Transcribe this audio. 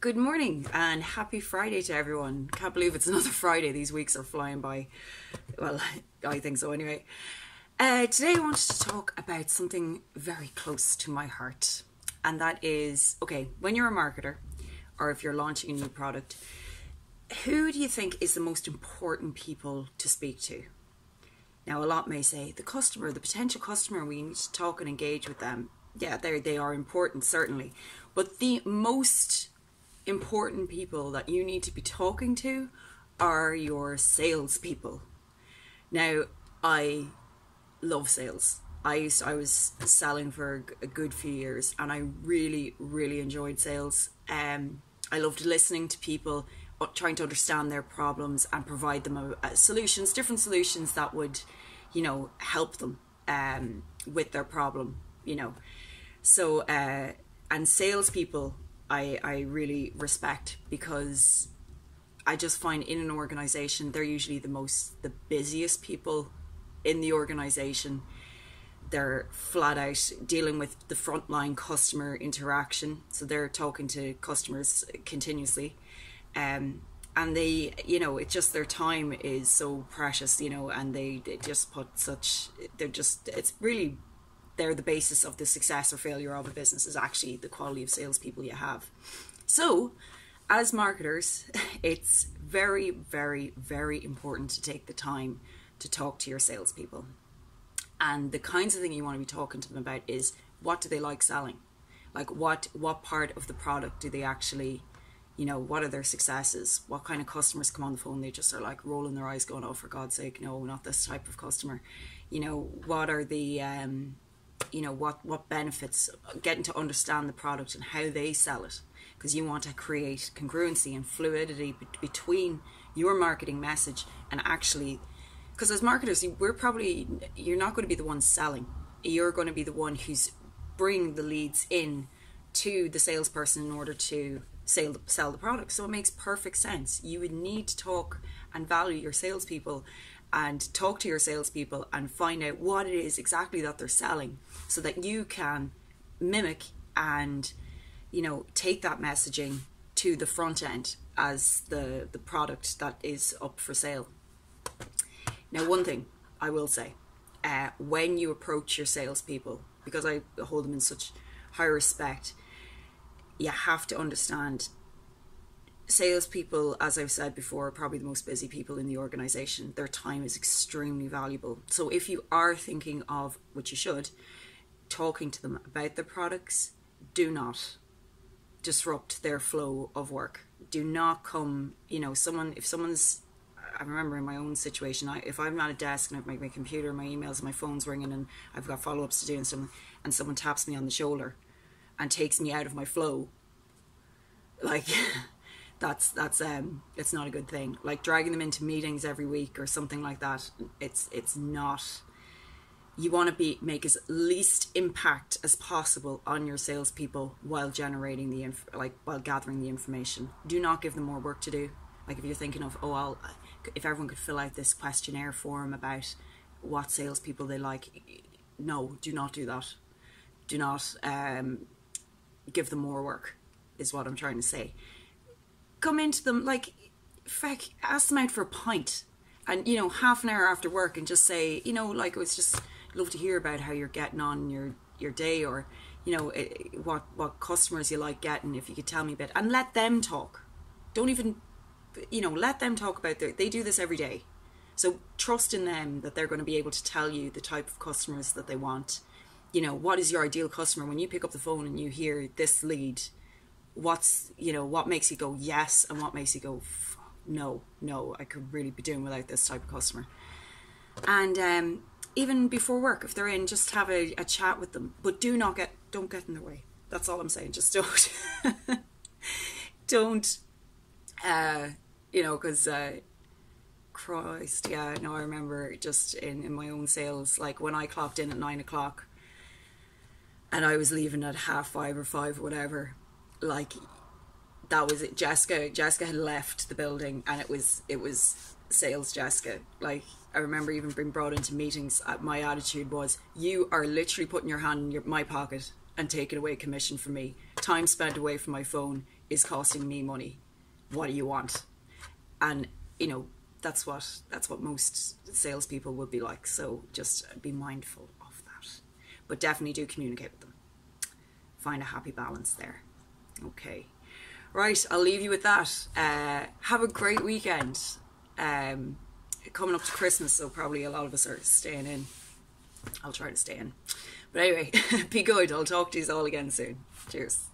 Good morning and happy Friday to everyone. Can't believe it's another Friday. These weeks are flying by. Well, I think so anyway. Today I wanted to talk about something very close to my heart. And that is, okay, when you're a marketer or if you're launching a new product, who do you think is the most important people to speak to? Now, a lot may say the customer, the potential customer, we need to talk and engage with them. Yeah, they are important, certainly. But the most important people that you need to be talking to are your salespeople. Now, I love sales. I was selling for a good few years and I really enjoyed sales. I loved listening to people, trying to understand their problems and provide them solutions, different solutions that would, help them with their problem, So, and salespeople, I really respect, because I just find in an organization, they're usually the busiest people in the organization. They're flat out dealing with the frontline customer interaction. So they're talking to customers continuously. And they, it's just their time is so precious, and they just put they're the basis of the success or failure of a business is actually the quality of salespeople you have. So as marketers, it's very important to take the time to talk to your salespeople. And the kinds of thing you want to be talking to them about is, what do they like selling? Like what part of the product do they actually, what are their successes? What kind of customers come on the phone? They just are like rolling their eyes going, oh, for God's sake, no, not this type of customer. What are the, what benefits, getting to understand the product and how they sell it. Because you want to create congruency and fluidity between your marketing message and actually, because as marketers, you're not going to be the one selling. You're going to be the one who's bringing the leads in to the salesperson in order to sell the product. So it makes perfect sense. You would need to talk and value your salespeople and talk to your salespeople and find out what it is exactly that they're selling, so that you can mimic and take that messaging to the front end as the product that is up for sale. Now, one thing I will say, when you approach your salespeople, because I hold them in such high respect, you have to understand salespeople, as I've said before, are probably the most busy people in the organization. Their time is extremely valuable. So if you are thinking of, which you should, talking to them about their products, do not disrupt their flow of work. Do not come, if someone's, I remember in my own situation, if I'm at a desk and I've my computer, my emails, my phone's ringing and I've got follow-ups to do and someone taps me on the shoulder and takes me out of my flow, like that's it's not a good thing. Like dragging them into meetings every week or something like that, it's not. You want to make as least impact as possible on your salespeople while generating while gathering the information. Do not give them more work to do. Like if you're thinking of, if everyone could fill out this questionnaire form about what salespeople they like, no, do not do that. Do not give them more work, is what I'm trying to say. Come into them, ask them out for a pint and, half an hour after work and just say, it was just love to hear about how you're getting on your day, or, what customers you like getting, if you could tell me a bit, and let them talk. Don't even, let them talk about they do this every day. So trust in them that they're going to be able to tell you the type of customers that they want. What is your ideal customer? When you pick up the phone and you hear this lead, what makes you go yes, and what makes you go no, I could really be doing without this type of customer. And even before work, if they're in, just have a chat with them, but don't get in their way. That's all I'm saying. Just don't because Christ, yeah, no, I remember just in my own sales, like when I clocked in at 9 o'clock and I was leaving at 5:30 or 5 or whatever, like that was it. Jessica had left the building and it was sales Jessica. Like I remember even being brought into meetings, my attitude was, you are literally putting your hand in my pocket and taking away commission from me. Time spent away from my phone is costing me money. What do you want? And, you know, that's what most salespeople would be like. So just be mindful of that. But definitely do communicate with them. Find a happy balance there. Okay. Right, I'll leave you with that. Have a great weekend. Coming up to Christmas, so probably a lot of us are staying in. I'll try to stay in. But anyway, be good. I'll talk to you all again soon. Cheers.